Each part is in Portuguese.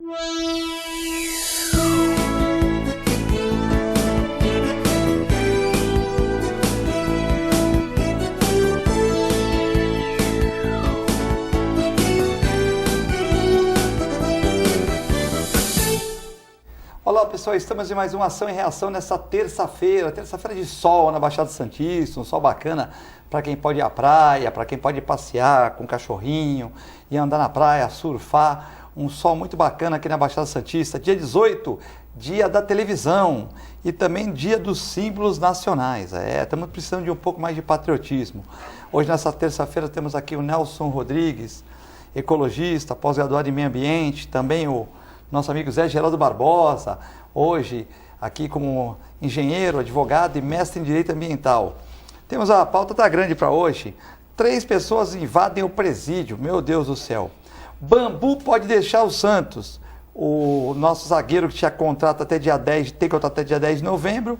Olá pessoal, estamos em mais uma ação e reação nessa terça-feira de sol na Baixada Santista, um sol bacana para quem pode ir à praia, para quem pode passear com o cachorrinho e andar na praia, surfar, um sol muito bacana aqui na Baixada Santista. Dia 18, dia da televisão e também dia dos símbolos nacionais. Estamos precisando de um pouco mais de patriotismo. Hoje nessa terça-feira temos aqui o Nelson Rodrigues, ecologista, pós-graduado em meio ambiente, também o nosso amigo Zé Geraldo Barbosa, hoje aqui como engenheiro, advogado e mestre em direito ambiental. Temos a pauta tá grande para hoje. 3 pessoas invadem o presídio, meu Deus do céu. Bambu pode deixar o Santos. O nosso zagueiro que tinha contrato até dia 10, tem contrato até dia 10 de novembro,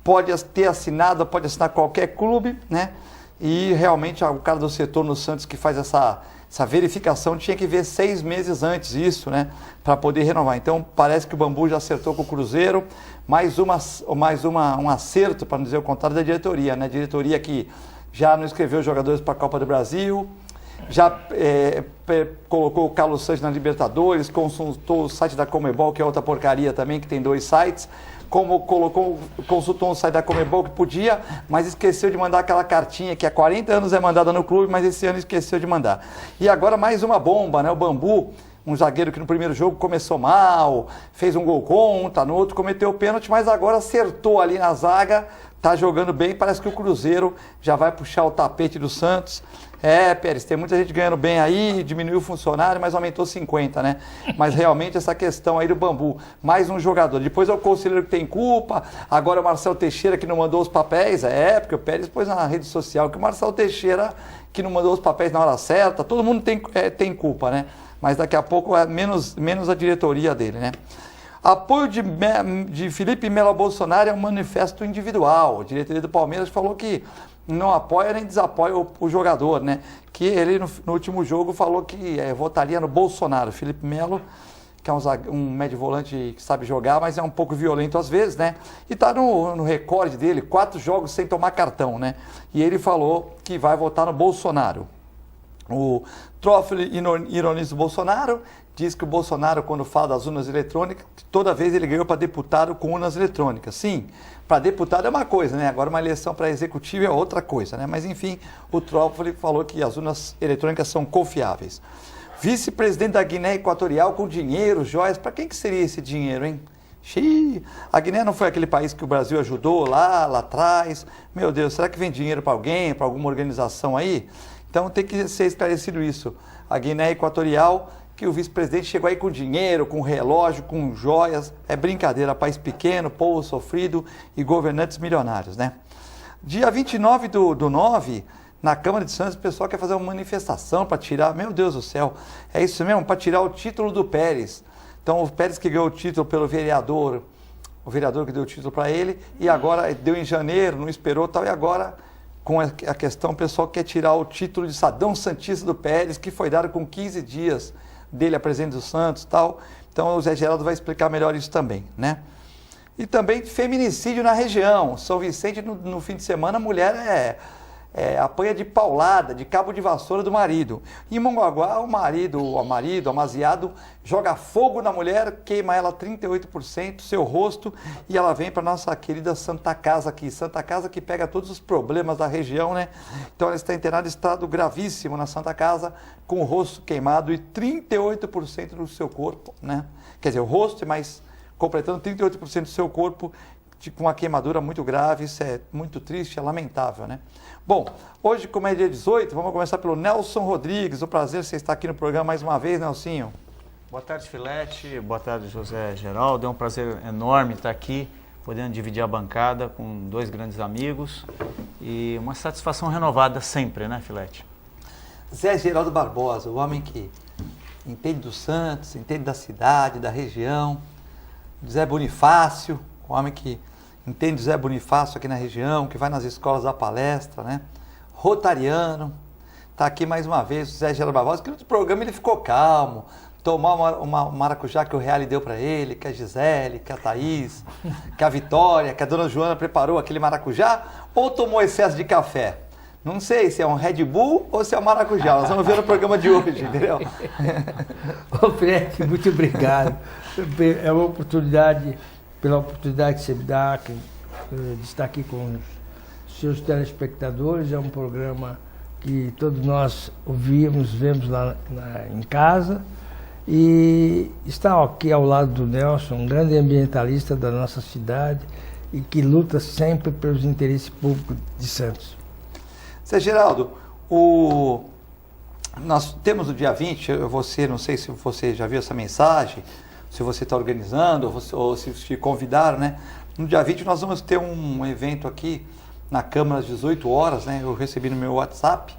pode ter assinado, pode assinar qualquer clube, né? E realmente o cara do setor no Santos que faz essa verificação tinha que ver 6 meses antes isso, né, para poder renovar. Então parece que o Bambu já acertou com o Cruzeiro, um acerto, para não dizer o contrário, da diretoria, né? Diretoria que já não inscreveu os jogadores para a Copa do Brasil, já colocou o Carlos Sanches na Libertadores, consultou o site da Conmebol, que é outra porcaria também, que tem 2 sites, consultou um site da Conmebol que podia, mas esqueceu de mandar aquela cartinha que há 40 anos é mandada no clube, mas esse ano esqueceu de mandar. E agora mais uma bomba, né? O Bambu, um zagueiro que no primeiro jogo começou mal, fez um gol contra, no outro cometeu o pênalti, mas agora acertou ali na zaga, tá jogando bem, parece que o Cruzeiro já vai puxar o tapete do Santos. Pérez, tem muita gente ganhando bem aí, diminuiu o funcionário, mas aumentou 50, né? Mas realmente essa questão aí do Bambu, mais um jogador. Depois é o conselheiro que tem culpa, agora é o Marcelo Teixeira que não mandou os papéis, porque o Pérez pôs na rede social que o Marcelo Teixeira que não mandou os papéis na hora certa, todo mundo tem culpa, né? Mas daqui a pouco é menos a diretoria dele, né? Apoio de Felipe Melo a Bolsonaro é um manifesto individual. A diretoria do Palmeiras falou que não apoia nem desapoia o jogador, né? Que ele no último jogo falou que votaria no Bolsonaro. Felipe Melo, que é um médio volante que sabe jogar, mas é um pouco violento às vezes, né? E tá no recorde dele, 4 jogos sem tomar cartão, né? E ele falou que vai votar no Bolsonaro. O Toffoli ironiza o Bolsonaro, diz que o Bolsonaro, quando fala das urnas eletrônicas, toda vez ele ganhou para deputado com urnas eletrônicas. Sim, para deputado é uma coisa, né? Agora uma eleição para executivo é outra coisa, né? Mas enfim, o Toffoli falou que as urnas eletrônicas são confiáveis. Vice-presidente da Guiné Equatorial com dinheiro, joias, para quem que seria esse dinheiro, hein? Xiii, a Guiné não foi aquele país que o Brasil ajudou lá atrás? Meu Deus, será que vem dinheiro para alguém, para alguma organização aí? Então tem que ser esclarecido isso. A Guiné Equatorial, que o vice-presidente chegou aí com dinheiro, com relógio, com joias, é brincadeira, país pequeno, povo sofrido e governantes milionários, né? Dia 29 do 9, na Câmara de Santos, o pessoal quer fazer uma manifestação para tirar, meu Deus do céu, é isso mesmo, para tirar o título do Pérez. Então o Pérez que ganhou o título pelo vereador, o vereador que deu o título para ele, e agora deu em janeiro, não esperou tal, e agora com a questão, o pessoal quer tirar o título de cidadão santista do Pérez, que foi dado com 15 dias dele a presidente do Santos e tal. Então o Zé Geraldo vai explicar melhor isso também, né? E também feminicídio na região. São Vicente, no fim de semana, a mulher apanha de paulada, de cabo de vassoura do marido. Em Mongaguá, o amaziado, joga fogo na mulher, queima ela 38%, seu rosto, e ela vem para nossa querida Santa Casa aqui. Santa Casa que pega todos os problemas da região, né? Então ela está internada em estado gravíssimo na Santa Casa, com o rosto queimado e 38% do seu corpo, né? Quer dizer, o rosto, mas completando 38% do seu corpo, com uma queimadura muito grave. Isso é muito triste, é lamentável, né? Bom, hoje, como é dia 18, vamos começar pelo Nelson Rodrigues. O prazer você estar aqui no programa mais uma vez, Nelsinho. Boa tarde, Filete. Boa tarde, José Geraldo. É um prazer enorme estar aqui, podendo dividir a bancada com 2 grandes amigos e uma satisfação renovada sempre, né, Filete? Zé Geraldo Barbosa, o homem que entende do Santos, entende da cidade, da região. Zé Bonifácio, o homem que entende Zé Bonifácio aqui na região, que vai nas escolas dar palestra, né? Rotariano, está aqui mais uma vez o Zé Geraldo Barbosa, que no outro programa ele ficou calmo, tomar uma maracujá que o Reale deu para ele, que a Gisele, que a Thaís, que a Vitória, que a dona Joana preparou aquele maracujá, ou tomou excesso de café? Não sei se é um Red Bull ou se é um maracujá. Nós vamos ver no programa de hoje, entendeu? Ô, Fred, muito obrigado. É uma oportunidade, pela oportunidade que você me dá de estar aqui com os seus telespectadores. É um programa que todos nós ouvimos, vemos lá em casa. E está aqui ao lado do Nelson, um grande ambientalista da nossa cidade e que luta sempre pelos interesses públicos de Santos. Zé Geraldo, nós temos no dia 20, não sei se você já viu essa mensagem, se você está organizando ou se te convidaram, né? No dia 20 nós vamos ter um evento aqui na Câmara às 18 horas, né? Eu recebi no meu WhatsApp,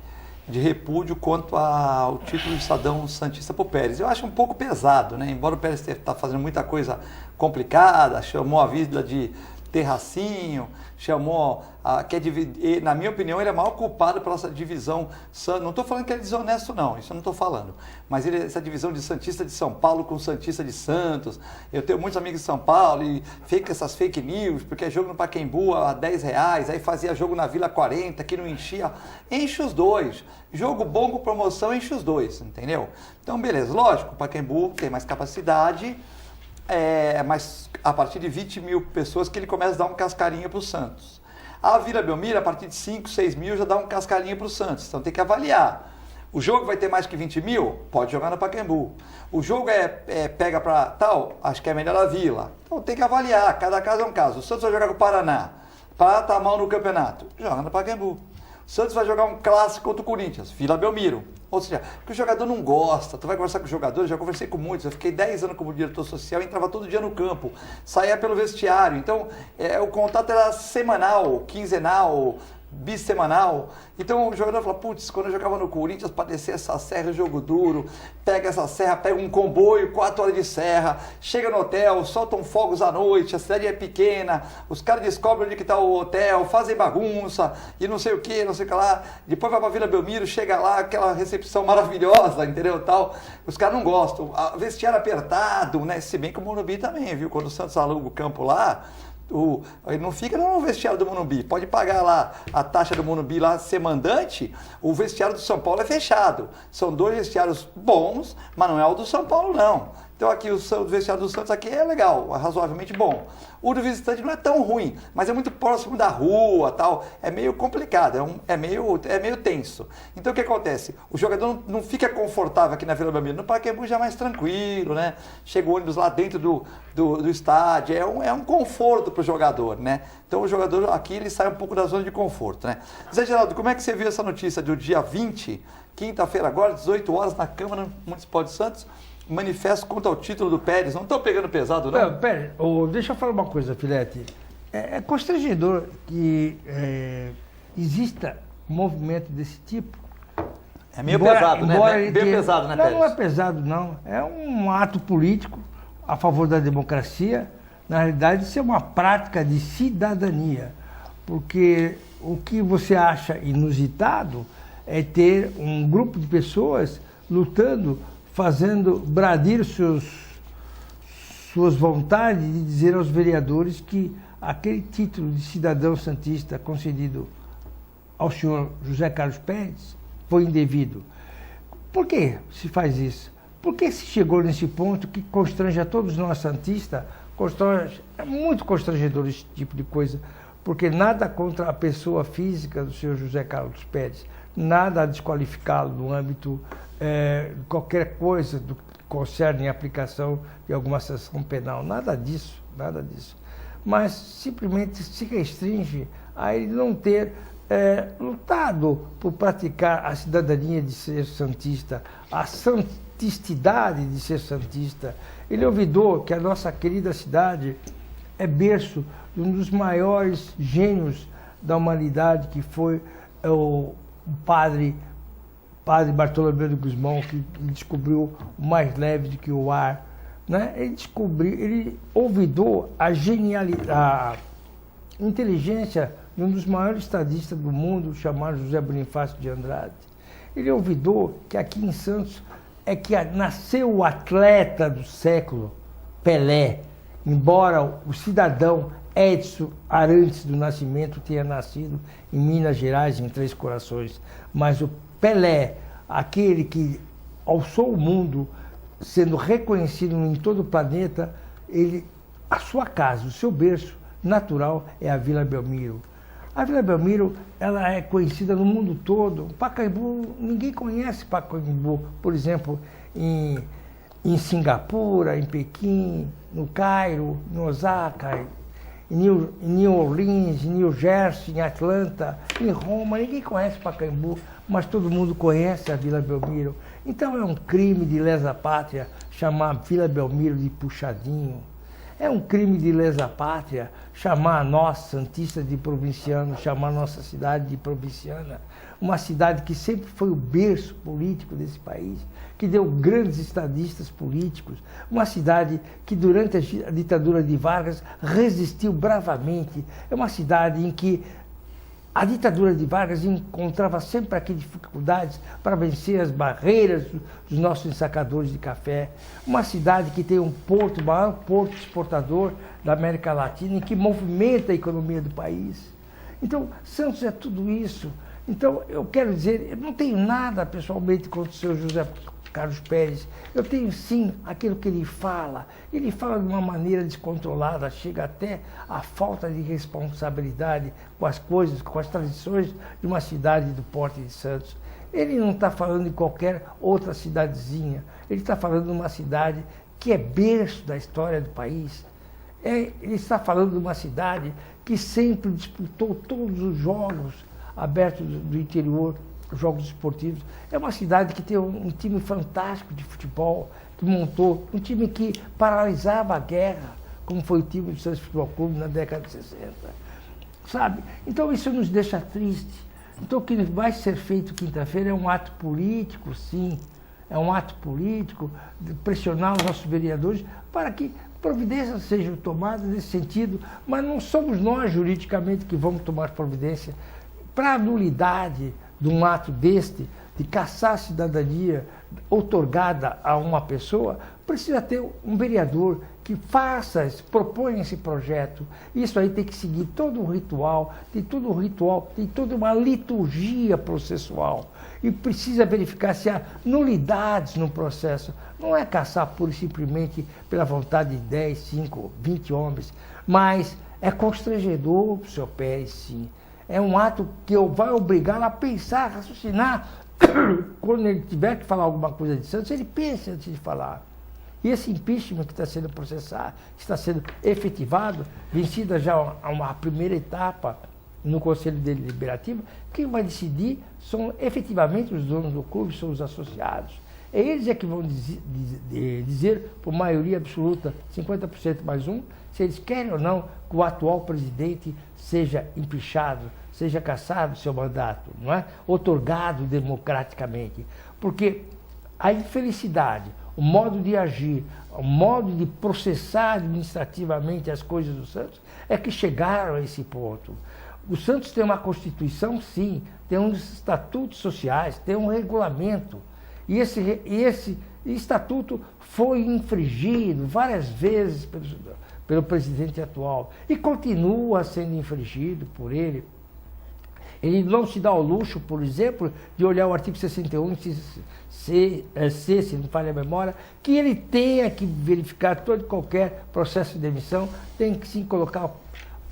de repúdio quanto ao título de cidadão santista para o Pérez. Eu acho um pouco pesado, né? Embora o Pérez está fazendo muita coisa complicada, chamou a Vila de terracinho, chamou, na minha opinião, ele é o maior culpado pela essa divisão. Não estou falando que ele é desonesto, não, isso eu não estou falando. Mas essa divisão de Santista de São Paulo com Santista de Santos. Eu tenho muitos amigos de São Paulo e essas fake news, porque é jogo no Pacaembu a R$10, aí fazia jogo na Vila 40, que não enchia. Enche os dois. Jogo bom com promoção, enche os dois, entendeu? Então, beleza, lógico, o Pacaembu tem mais capacidade. Mas a partir de 20 mil pessoas que ele começa a dar um cascarinho para o Santos. A Vila Belmiro, a partir de 5, 6 mil, já dá um cascarinho para o Santos. Então tem que avaliar. O jogo vai ter mais que 20 mil? Pode jogar no Pacaembu. O jogo pega para tal? Acho que é melhor a Vila. Então tem que avaliar, cada caso é um caso. O Santos vai jogar com o Paraná. O Paraná está mal no campeonato. Joga no Pacaembu. O Santos vai jogar um clássico contra o Corinthians, Vila Belmiro. Ou seja, que o jogador não gosta, tu vai conversar com os jogadores, já conversei com muitos, eu fiquei 10 anos como diretor social, entrava todo dia no campo, saía pelo vestiário, então o contato era semanal, quinzenal, bissemanal. Então o jogador fala, putz, quando eu jogava no Corinthians, para descer essa serra, jogo duro, pega essa serra, pega um comboio, 4 horas de serra, chega no hotel, soltam fogos à noite, a cidade é pequena, os caras descobrem onde que está o hotel, fazem bagunça, e não sei o que, não sei o que lá, depois vai para Vila Belmiro, chega lá, aquela recepção maravilhosa, entendeu, tal, os caras não gostam, vestiário apertado, né, se bem que o Morumbi também, viu, quando o Santos aluga o campo lá, ele não fica no vestiário do Morumbi, pode pagar lá a taxa do Morumbi lá, ser mandante, o vestiário do São Paulo é fechado. São 2 vestiários bons, mas não é o do São Paulo não. Então aqui o vestiário do Santos aqui é legal, é razoavelmente bom. O do visitante não é tão ruim, mas é muito próximo da rua, tal, é meio complicado, é meio tenso. Então o que acontece? O jogador não fica confortável aqui na Vila Belmiro, no Pacaembu já é mais tranquilo, né? Chega o ônibus lá dentro do estádio, é um conforto para o jogador, né? Então o jogador aqui ele sai um pouco da zona de conforto, né? Zé Geraldo, como é que você viu essa notícia do dia 20, quinta-feira agora, 18 horas, na Câmara Municipal de Santos, manifesto contra o título do Pérez? Não estão pegando pesado, não? Pera, deixa eu falar uma coisa, Filete. É constrangedor que exista um movimento desse tipo. É meio pesado, né? Bem pesado, né, Pérez? Não é pesado, não. É um ato político a favor da democracia. Na realidade, isso é uma prática de cidadania. Porque o que você acha inusitado é ter um grupo de pessoas lutando, fazendo bradir suas vontades de dizer aos vereadores que aquele título de cidadão santista concedido ao senhor José Carlos Pérez foi indevido. Por que se faz isso? Por que se chegou nesse ponto que constrange a todos nós santistas? É muito constrangedor esse tipo de coisa, porque nada contra a pessoa física do senhor José Carlos Pérez, nada a desqualificá-lo no âmbito qualquer coisa do que concerne a aplicação de alguma sanção penal, nada disso, mas simplesmente se restringe a ele não ter lutado por praticar a cidadania de ser santista, a santistidade de ser santista. Ele olvidou que a nossa querida cidade é berço de um dos maiores gênios da humanidade, que foi o padre Bartolomeu de Gusmão, que descobriu o mais leve do que o ar, né? Ele olvidou a genialidade, a inteligência de um dos maiores estadistas do mundo, chamado José Bonifácio de Andrade. Ele olvidou que aqui em Santos é que nasceu o atleta do século, Pelé, embora o cidadão Edson Arantes do Nascimento tenha nascido em Minas Gerais, em Três Corações. Mas o Pelé, aquele que alçou o mundo, sendo reconhecido em todo o planeta, a sua casa, o seu berço natural é a Vila Belmiro. A Vila Belmiro, ela é conhecida no mundo todo. Pacaembu, ninguém conhece Pacaembu, por exemplo, em Singapura, em Pequim, no Cairo, em Osaka, em New Orleans, em New Jersey, em Atlanta, em Roma. Ninguém conhece Pacaembu, mas todo mundo conhece a Vila Belmiro. Então é um crime de lesa-pátria chamar a Vila Belmiro de Puxadinho. É um crime de lesa-pátria chamar nós, santistas, de provincianos, chamar a nossa cidade de provinciana. Uma cidade que sempre foi o berço político desse país, que deu grandes estadistas políticos. Uma cidade que, durante a ditadura de Vargas, resistiu bravamente. É uma cidade em que a ditadura de Vargas encontrava sempre aqui dificuldades para vencer as barreiras dos nossos ensacadores de café. Uma cidade que tem um porto, o maior porto exportador da América Latina e que movimenta a economia do país. Então, Santos é tudo isso. Então, eu quero dizer, eu não tenho nada pessoalmente contra o senhor José Carlos Pérez. Eu tenho sim aquilo que ele fala. Ele fala de uma maneira descontrolada, chega até a falta de responsabilidade com as coisas, com as tradições de uma cidade do porte de Santos. Ele não está falando de qualquer outra cidadezinha. Ele está falando de uma cidade que é berço da história do país. Ele está falando de uma cidade que sempre disputou todos os jogos abertos do interior, jogos esportivos. É uma cidade que tem um time fantástico de futebol, que montou um time que paralisava a guerra, como foi o time do Santos Futebol Clube na década de 60. Sabe? Então isso nos deixa triste. Então o que vai ser feito quinta-feira é um ato político, sim. É um ato político de pressionar os nossos vereadores para que providências sejam tomadas nesse sentido, mas não somos nós juridicamente que vamos tomar providência para a nulidade de um ato deste, de caçar a cidadania outorgada a uma pessoa. Precisa ter um vereador que proponha esse projeto. Isso aí tem que seguir todo um ritual, tem toda uma liturgia processual. E precisa verificar se há nulidades no processo. Não é caçar pura e simplesmente pela vontade de 10, 5, 20 homens, mas é constrangedor para o senhor Pérez, sim. É um ato que vai obrigá-lo a pensar, a raciocinar. Quando ele tiver que falar alguma coisa de Santos, ele pense antes de falar. E esse impeachment que está sendo processado, que está sendo efetivado, vencida já uma primeira etapa no Conselho Deliberativo, quem vai decidir são efetivamente os donos do clube, são os associados. Eles é que vão dizer, por maioria absoluta, 50% mais um, se eles querem ou não que o atual presidente seja empichado, seja cassado seu mandato, não é? Outorgado democraticamente. Porque a infelicidade, o modo de agir, o modo de processar administrativamente as coisas do Santos é que chegaram a esse ponto. O Santos tem uma Constituição, sim, tem uns estatutos sociais, tem um regulamento. E esse estatuto foi infringido várias vezes pelo presidente atual e continua sendo infringido por ele. Ele não se dá ao luxo, por exemplo, de olhar o artigo 61, se não falha a memória, que ele tenha que verificar todo e qualquer processo de demissão, tem que sim colocar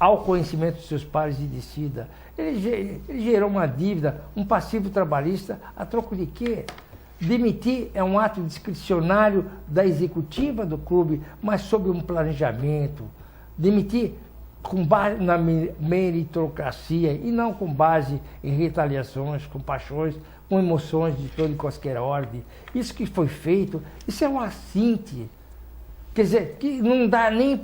ao conhecimento dos seus pares e decida. Ele gerou uma dívida, um passivo trabalhista, a troco de quê? Demitir é um ato discricionário da executiva do clube, mas sob um planejamento. Demitir com base na meritocracia e não com base em retaliações, com paixões, com emoções de toda e qualquer ordem. Isso que foi feito, isso é um assinte. Quer dizer, que não dá nem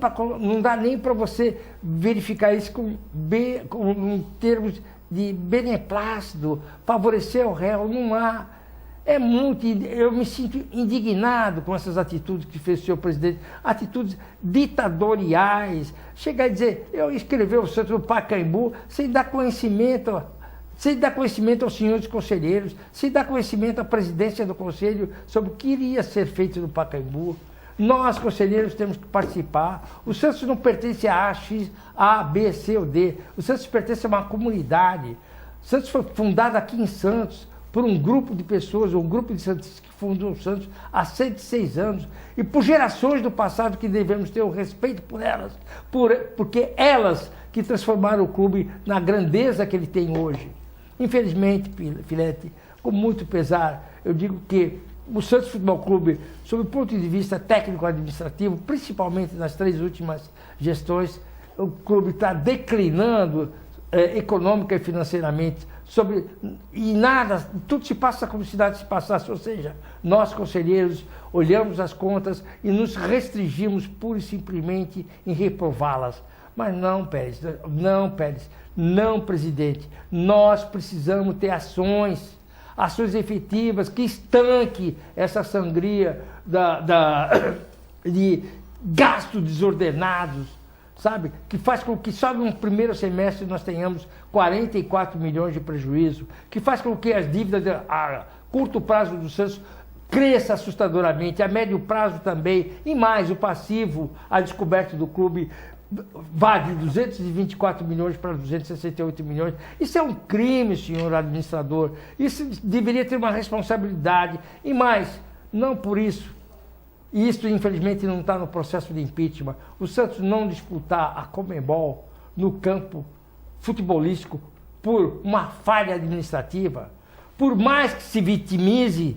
para você verificar isso em termos de beneplácito, favorecer o réu, não há. Eu me sinto indignado com essas atitudes que fez o senhor presidente, atitudes ditatoriais. Chegar a dizer, eu escrevi o Santos do Pacaembu sem dar conhecimento, sem dar conhecimento aos senhores conselheiros, sem dar conhecimento à presidência do conselho sobre o que iria ser feito no Pacaembu. Nós, conselheiros, temos que participar. O Santos não pertence a X, A, B, C ou D. O Santos pertence a uma comunidade. O Santos foi fundado aqui em Santos por um grupo de pessoas, um grupo de santistas que fundou o Santos há 106 anos, e por gerações do passado que devemos ter o respeito por elas, porque elas que transformaram o clube na grandeza que ele tem hoje. Infelizmente, Filete, com muito pesar, eu digo que o Santos Futebol Clube, sob o ponto de vista técnico-administrativo, principalmente nas 3 últimas gestões, o clube está declinando econômica e financeiramente, e nada, tudo se passa como se nada se passasse, ou seja, nós conselheiros olhamos as contas e nos restringimos pura e simplesmente em reprová-las. Mas não, Pérez, não, presidente, nós precisamos ter ações efetivas que estanque essa sangria de gastos desordenados, sabe? Que faz com que só no primeiro semestre nós tenhamos 44 milhões de prejuízo, que faz com que as dívidas a curto prazo do Santos cresça assustadoramente, a médio prazo também, e mais o passivo, a descoberta do clube vá de 224 milhões para 268 milhões. Isso é um crime, senhor administrador. Isso deveria ter uma responsabilidade. E mais, não por isso. E isso, infelizmente, não está no processo de impeachment. O Santos não disputar a Conmebol no campo futebolístico por uma falha administrativa, por mais que se vitimize,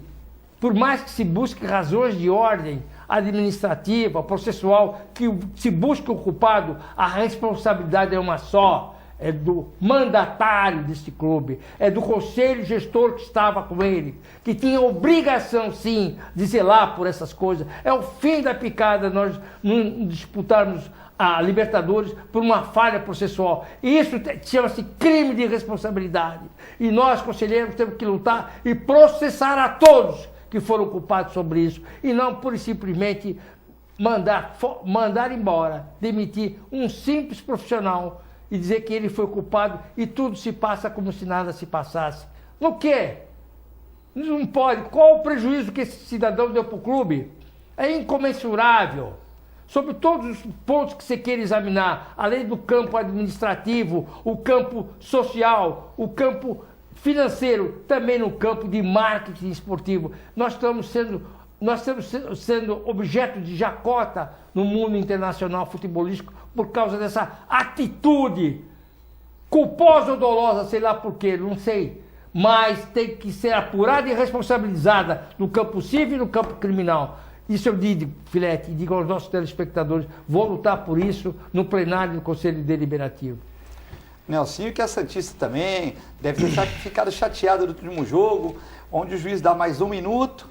por mais que se busque razões de ordem administrativa, processual, que se busque o culpado, a responsabilidade é uma só. É do mandatário deste clube, é do conselho gestor que estava com ele, que tinha obrigação, sim, de zelar por essas coisas. É o fim da picada nós não disputarmos a Libertadores por uma falha processual. Isso chama-se crime de responsabilidade. E nós, conselheiros, temos que lutar e processar a todos que foram culpados sobre isso, e não pura e simplesmente mandar embora, demitir um simples profissional e dizer que ele foi culpado e tudo se passa como se nada se passasse. No quê? Não pode. Qual o prejuízo que esse cidadão deu para o clube? É incomensurável. Sobre todos os pontos que você queira examinar, além do campo administrativo, o campo social, o campo financeiro, também no campo de marketing esportivo. Nós estamos sendo objeto de chacota no mundo internacional futebolístico por causa dessa atitude culposa ou dolosa, sei lá por quê, não sei, mas tem que ser apurada e responsabilizada no campo civil e no campo criminal. Isso eu digo, Filete, e digo aos nossos telespectadores, vou lutar por isso no plenário do Conselho Deliberativo. Nelsinho, que é santista também, deve ter ficado chateado do último jogo, onde o juiz dá mais 1 minuto,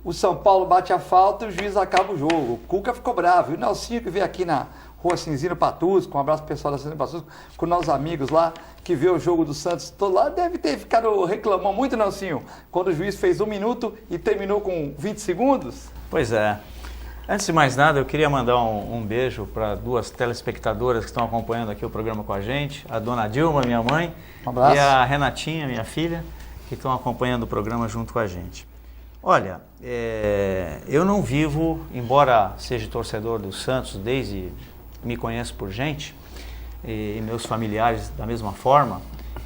o São Paulo bate a falta e o juiz acaba o jogo. O Cuca ficou bravo. E o Nelsinho, que veio aqui na Rua Cinzino Patusco, um abraço pro pessoal da Cinzino Patusco, com nossos amigos lá, que vê o jogo do Santos todo lá, deve ter ficado, reclamou muito, Nelsinho, quando o juiz fez 1 minuto e terminou com 20 segundos. Pois é. Antes de mais nada, eu queria mandar um beijo para 2 telespectadoras que estão acompanhando aqui o programa com a gente, a dona Dilma, minha mãe, e a Renatinha, minha filha, que estão acompanhando o programa junto com a gente. Olha, eu não vivo, embora seja torcedor do Santos desde me conheço por gente, e meus familiares da mesma forma,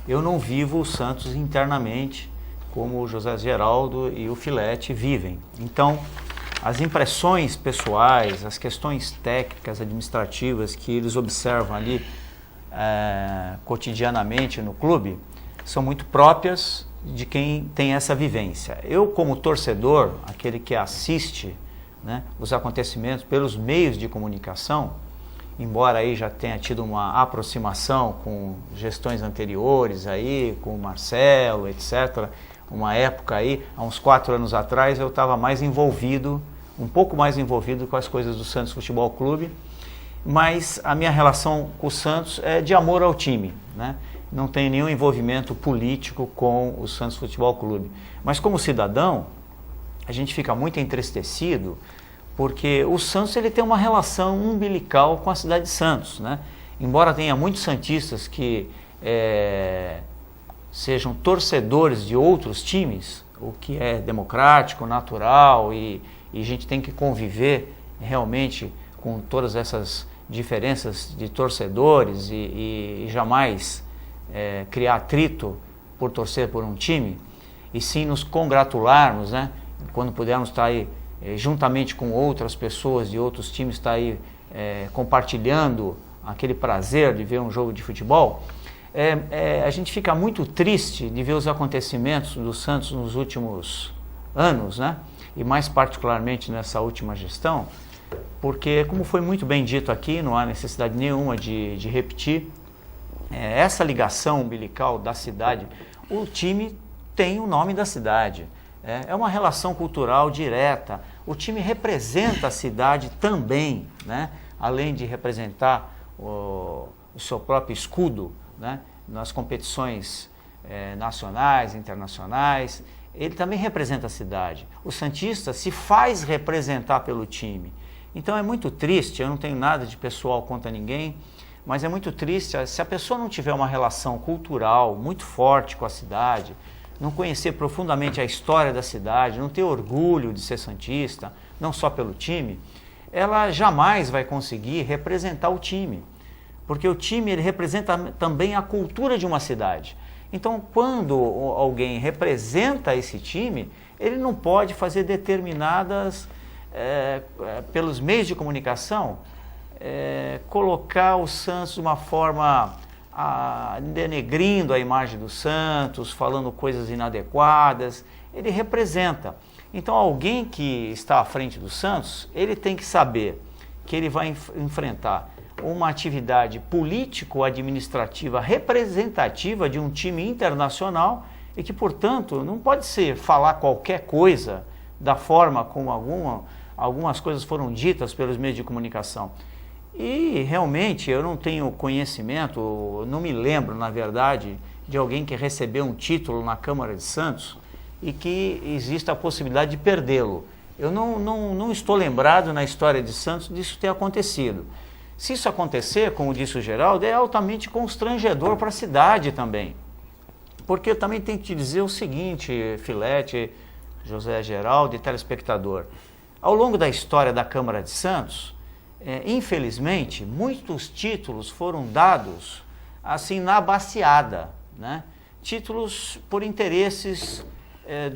eu não vivo o Santos internamente como o José Geraldo e o Filete vivem. Então, as impressões pessoais, as questões técnicas, administrativas que eles observam ali cotidianamente no clube são muito próprias de quem tem essa vivência. Eu, como torcedor, aquele que assiste, né, os acontecimentos pelos meios de comunicação, embora aí já tenha tido uma aproximação com gestões anteriores aí, com o Marcelo, etc., uma época aí, há uns 4 anos atrás, eu estava mais envolvido, um pouco mais envolvido com as coisas do Santos Futebol Clube, mas a minha relação com o Santos é de amor ao time, né? Não tem nenhum envolvimento político com o Santos Futebol Clube. Mas como cidadão, a gente fica muito entristecido porque o Santos ele tem uma relação umbilical com a cidade de Santos, né? Embora tenha muitos santistas que sejam torcedores de outros times, o que é democrático, natural, e a gente tem que conviver realmente com todas essas diferenças de torcedores e jamais criar atrito por torcer por um time, e sim nos congratularmos, né, quando pudermos estar aí juntamente com outras pessoas de outros times, estar aí compartilhando aquele prazer de ver um jogo de futebol. A gente fica muito triste de ver os acontecimentos do Santos nos últimos anos, né? E mais particularmente nessa última gestão, porque, como foi muito bem dito aqui, não há necessidade nenhuma de repetir, essa ligação umbilical da cidade, o time tem o nome da cidade, é uma relação cultural direta, o time representa a cidade também, né? Além de representar o seu próprio escudo, né, nas competições nacionais, internacionais, ele também representa a cidade. O santista se faz representar pelo time. Então é muito triste, eu não tenho nada de pessoal contra ninguém, mas é muito triste se a pessoa não tiver uma relação cultural muito forte com a cidade, não conhecer profundamente a história da cidade, não ter orgulho de ser santista, não só pelo time, ela jamais vai conseguir representar o time. Porque o time ele representa também a cultura de uma cidade. Então, quando alguém representa esse time, ele não pode fazer determinadas, pelos meios de comunicação, colocar o Santos de uma forma denegrindo a imagem do Santos, falando coisas inadequadas. Ele representa. Então, alguém que está à frente do Santos, ele tem que saber que ele vai enfrentar uma atividade político-administrativa representativa de um time internacional e que, portanto, não pode ser falar qualquer coisa da forma como algumas coisas foram ditas pelos meios de comunicação. E, realmente, eu não tenho conhecimento, não me lembro, na verdade, de alguém que recebeu um título na Câmara de Santos e que exista a possibilidade de perdê-lo. Eu não estou lembrado na história de Santos disso ter acontecido. Se isso acontecer, como disse o Geraldo, é altamente constrangedor para a cidade também. Porque eu também tenho que te dizer o seguinte, Filete, José Geraldo e telespectador. Ao longo da história da Câmara de Santos, infelizmente, muitos títulos foram dados assim na baciada, né? Títulos por interesses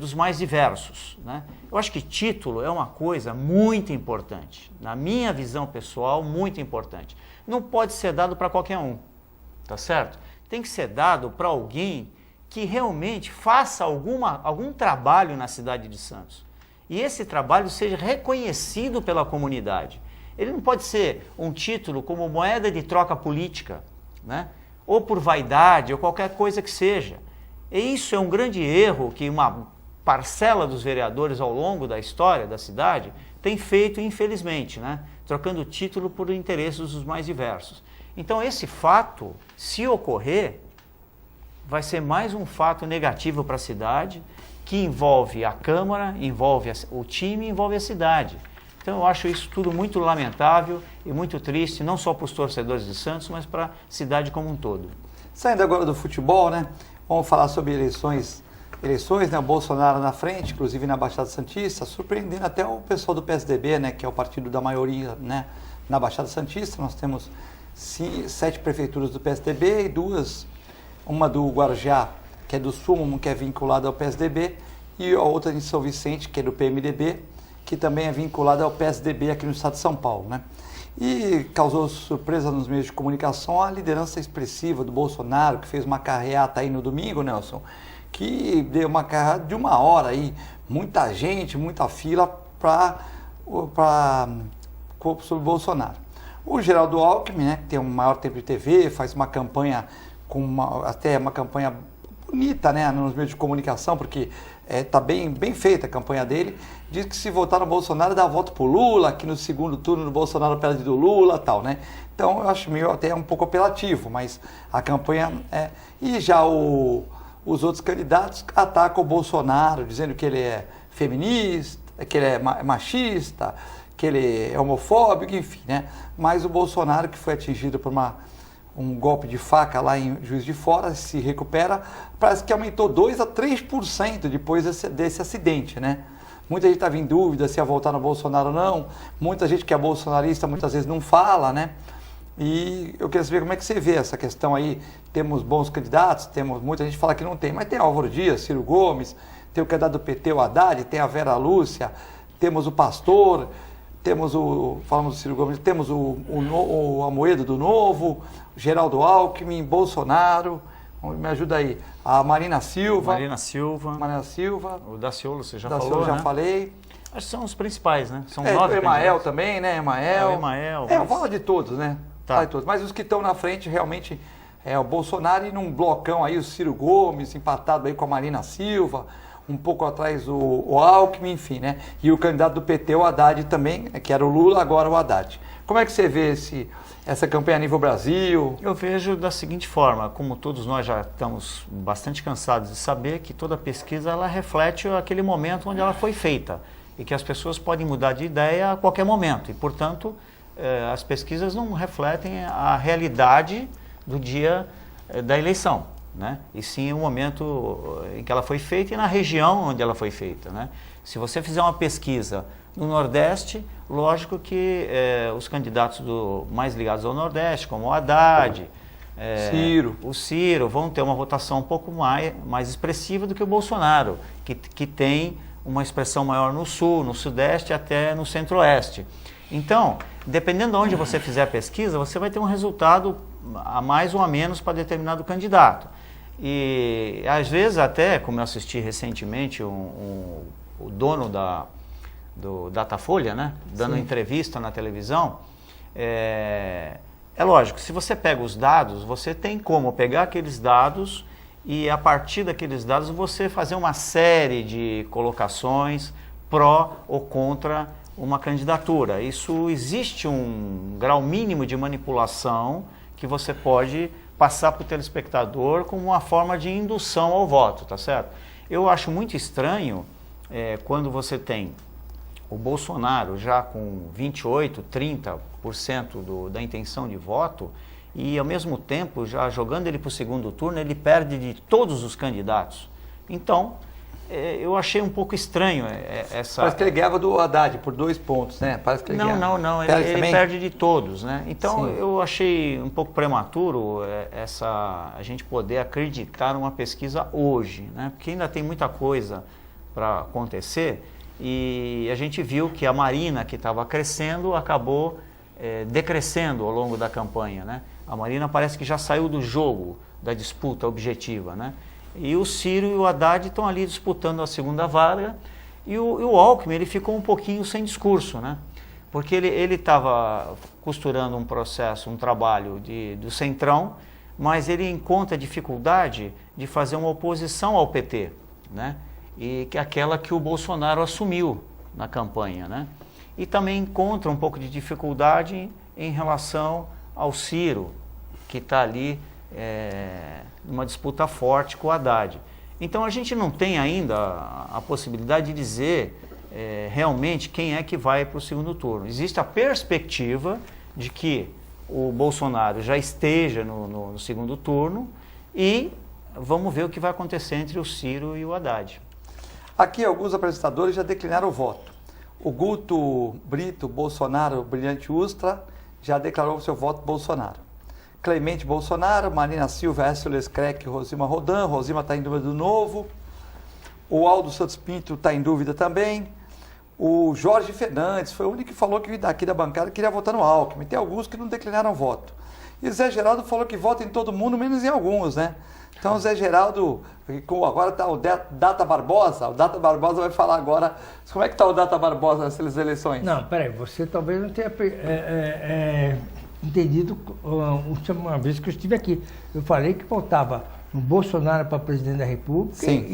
dos mais diversos, né? Eu acho que título é uma coisa muito importante, na minha visão pessoal, muito importante. Não pode ser dado para qualquer um, tá certo? Tem que ser dado para alguém que realmente faça algum trabalho na cidade de Santos. E esse trabalho seja reconhecido pela comunidade. Ele não pode ser um título como moeda de troca política, né? Ou por vaidade, ou qualquer coisa que seja. E isso é um grande erro que uma parcela dos vereadores ao longo da história da cidade tem feito, infelizmente, né? Trocando título por interesses dos mais diversos. Então, esse fato, se ocorrer, vai ser mais um fato negativo para a cidade, que envolve a Câmara, envolve o time, envolve a cidade. Então, eu acho isso tudo muito lamentável e muito triste, não só para os torcedores de Santos, mas para a cidade como um todo. Saindo agora do futebol, né? Vamos falar sobre eleições, né? O Bolsonaro na frente, inclusive na Baixada Santista, surpreendendo até o pessoal do PSDB, né? Que é o partido da maioria, né? Na Baixada Santista, nós temos 7 prefeituras do PSDB e uma do Guarujá, que é do Sul, que é vinculada ao PSDB, e a outra de São Vicente, que é do PMDB, que também é vinculada ao PSDB aqui no estado de São Paulo, né? E causou surpresa nos meios de comunicação a liderança expressiva do Bolsonaro, que fez uma carreata aí no domingo, Nelson, que deu uma carreata de 1 hora aí, muita gente, muita fila sobre o Bolsonaro. O Geraldo Alckmin, né, que tem um maior tempo de TV, faz uma campanha até uma campanha bonita, né, nos meios de comunicação, porque está bem feita a campanha dele. Diz que se votar no Bolsonaro dá voto pro Lula, que no segundo turno o Bolsonaro perde do Lula e tal, né? Então eu acho meio até um pouco apelativo, mas a campanha E já os outros candidatos atacam o Bolsonaro, dizendo que ele é feminista, que ele é machista, que ele é homofóbico, enfim, né? Mas o Bolsonaro, que foi atingido por um golpe de faca lá em Juiz de Fora, se recupera, parece que aumentou 2 a 3% depois desse acidente, né? Muita gente estava em dúvida se ia voltar no Bolsonaro ou não, muita gente que é bolsonarista muitas vezes não fala, né? E eu queria saber como é que você vê essa questão aí. Temos bons candidatos, temos muita gente fala que não tem, mas tem Álvaro Dias, Ciro Gomes, tem o candidato do PT, o Haddad, tem a Vera Lúcia, temos o Pastor, falamos do Ciro Gomes, temos o Amoedo do Novo, Geraldo Alckmin, Bolsonaro, me ajuda aí, a Marina Silva. O Daciolo, você já Daciolo, falou, já né? falei. Acho que são os principais, né? São 9 9 o Emael candidatos. também, né? O Emael. Fala de todos, né? Tá. Fala de todos. Mas os que estão na frente realmente é o Bolsonaro e num blocão aí o Ciro Gomes, empatado aí com a Marina Silva, um pouco atrás o Alckmin, enfim, né? E o candidato do PT, o Haddad também, que era o Lula, agora o Haddad. Como é que você vê essa campanha a nível Brasil? Eu vejo da seguinte forma, como todos nós já estamos bastante cansados de saber que toda pesquisa ela reflete aquele momento onde ela foi feita e que as pessoas podem mudar de ideia a qualquer momento e, portanto, as pesquisas não refletem a realidade do dia da eleição, né? E sim o momento em que ela foi feita e na região onde ela foi feita, né? Se você fizer uma pesquisa no Nordeste, lógico que os candidatos mais ligados ao Nordeste, como o Haddad, o Ciro, vão ter uma votação um pouco mais expressiva do que o Bolsonaro, que tem uma expressão maior no Sul, no Sudeste e até no Centro-Oeste. Então, dependendo de onde você fizer a pesquisa, você vai ter um resultado a mais ou a menos para determinado candidato. E às vezes até, como eu assisti recentemente o dono do Datafolha, né, dando entrevista na televisão, é lógico, se você pega os dados, você tem como pegar aqueles dados e a partir daqueles dados você fazer uma série de colocações pró ou contra uma candidatura. Isso existe um grau mínimo de manipulação que você pode passar para o telespectador como uma forma de indução ao voto, tá certo? Eu acho muito estranho quando você tem o Bolsonaro já com 28%, 30% da intenção de voto e, ao mesmo tempo, já jogando ele para o segundo turno, ele perde de todos os candidatos. Então, eu achei um pouco estranho essa... Parece que ele ganhava do Haddad por 2 pontos, né? Parece que ele Não, ele perde de todos, né? Então, Sim. eu achei um pouco prematuro a gente poder acreditar numa pesquisa hoje, né? Porque ainda tem muita coisa para acontecer e a gente viu que a Marina, que estava crescendo, acabou decrescendo ao longo da campanha, né? A Marina parece que já saiu do jogo da disputa objetiva, né? E o Ciro e o Haddad estão ali disputando a segunda vaga e o Alckmin ele ficou um pouquinho sem discurso, né? Porque ele estava costurando um processo, um trabalho do Centrão, mas ele encontra dificuldade de fazer uma oposição ao PT, né? E que é aquela que o Bolsonaro assumiu na campanha, né? E também encontra um pouco de dificuldade em relação ao Ciro, que está ali numa disputa forte com o Haddad. Então a gente não tem ainda a possibilidade de dizer realmente quem é que vai para o segundo turno. Existe a perspectiva de que o Bolsonaro já esteja no segundo turno e vamos ver o que vai acontecer entre o Ciro e o Haddad. Aqui alguns apresentadores já declinaram o voto. O Guto Brito Bolsonaro Brilhante Ustra já declarou o seu voto Bolsonaro. Clemente Bolsonaro, Marina Silva, Écio Lescrec, Rosima Rodan. Rosima está em dúvida do Novo. O Aldo Santos Pinto está em dúvida também. O Jorge Fernandes foi o único que falou que daqui da bancada queria votar no Alckmin. Tem alguns que não declinaram voto. E o Zé Geraldo falou que vota em todo mundo, menos em alguns, né? Então o Zé Geraldo, agora está o Data Barbosa, o Data Barbosa vai falar agora. Como é que está o Data Barbosa nessas eleições? Não, peraí, você talvez não tenha entendido uma vez que eu estive aqui. Eu falei que votava no Bolsonaro para presidente da República. Sim.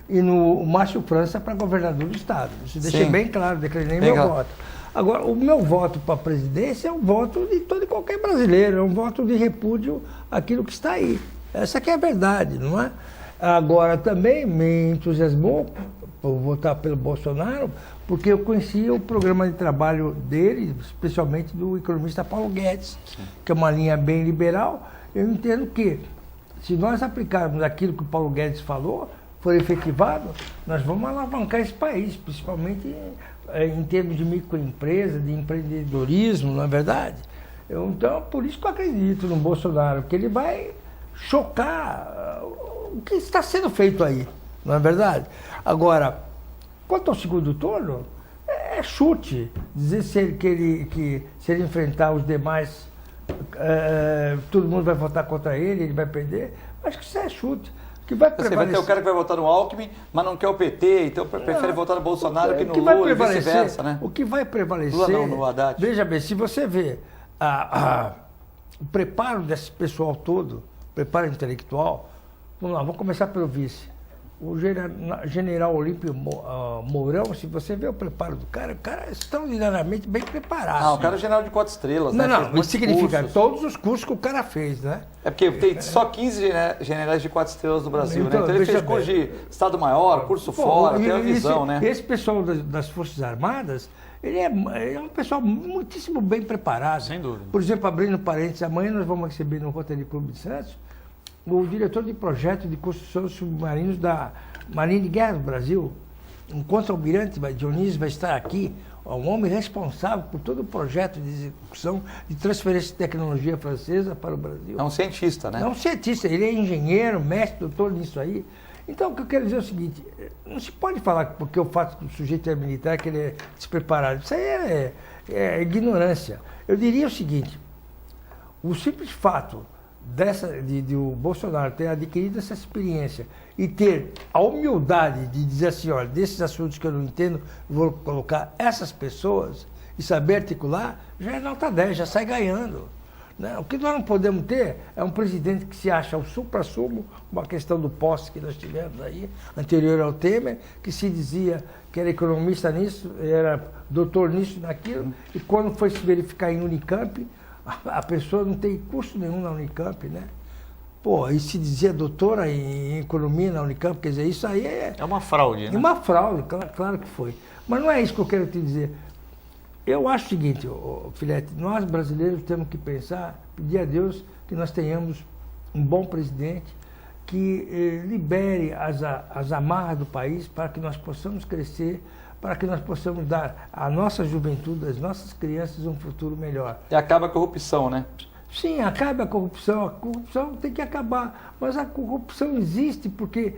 e no Márcio França para governador do Estado. Isso deixei bem claro, declarei meu voto. Agora, o meu voto para a presidência é um voto de todo e qualquer brasileiro, é um voto de repúdio àquilo que está aí. Essa que é a verdade, não é? Agora, também me entusiasmou vou votar pelo Bolsonaro, porque eu conhecia o programa de trabalho dele, especialmente do economista Paulo Guedes, que é uma linha bem liberal. Eu entendo que, se nós aplicarmos aquilo que o Paulo Guedes falou, for efetivado, nós vamos alavancar esse país, principalmente em termos de microempresa, de empreendedorismo, não é verdade? Então, por isso que eu acredito no Bolsonaro, que ele vai chocar o que está sendo feito aí, não é verdade? Agora, quanto ao segundo turno, é chute. Dizer se ele enfrentar os demais, todo mundo vai votar contra ele vai perder. Acho que isso é chute. Que vai Você vai ter o cara que vai votar no Alckmin, mas não quer o PT, então prefere votar no Bolsonaro que no Lula e vice-versa, né? O que vai prevalecer... Lula não, no Haddad. Veja bem, se você vê o preparo desse pessoal todo, preparo intelectual, vamos lá, vamos começar pelo vice. O general Olímpio Mourão, se você vê o preparo do cara, o cara é extraordinariamente bem preparado. Ah, o cara é general de 4 estrelas, né? Não, isso significa todos os cursos que o cara fez, né? É porque tem só 15 generais de 4 estrelas no Brasil, Então, né? Então ele fez curso de Estado-Maior, curso fora, tem a visão, né? Esse pessoal das Forças Armadas, ele é um pessoal muitíssimo bem preparado. Sem dúvida. Por exemplo, abrindo parênteses, amanhã nós vamos receber no Rotary Clube de Santos o diretor de projeto de construção de submarinos da Marinha de Guerra do Brasil. Um contra-almirante Dionísio vai estar aqui, um homem responsável por todo o projeto de execução de transferência de tecnologia francesa para o Brasil. É um cientista, né? É um cientista, ele é engenheiro, mestre, doutor nisso aí. Então, o que eu quero dizer é o seguinte, não se pode falar que porque o fato que o sujeito é militar, que ele é despreparado. Isso aí é ignorância. Eu diria o seguinte, o simples fato de o Bolsonaro ter adquirido essa experiência e ter a humildade de dizer assim, olha, desses assuntos que eu não entendo, vou colocar essas pessoas e saber articular, já é nota 10, já sai ganhando. Né? O que nós não podemos ter é um presidente que se acha o supra-sumo, uma questão do posse que nós tivemos aí, anterior ao Temer, que se dizia que era economista nisso, era doutor nisso, naquilo, e quando foi se verificar em Unicamp, a pessoa não tem curso nenhum na Unicamp, né? Pô, e se dizia doutora em economia na Unicamp, quer dizer, isso aí é uma fraude, né? Uma fraude, claro que foi. Mas não é isso que eu quero te dizer. Eu acho o seguinte, Filete, nós brasileiros temos que pensar, pedir a Deus que nós tenhamos um bom presidente que libere as amarras do país para que nós possamos crescer, para que nós possamos dar à nossa juventude, às nossas crianças, um futuro melhor. E acaba a corrupção, né? Sim, acaba a corrupção tem que acabar, mas a corrupção existe porque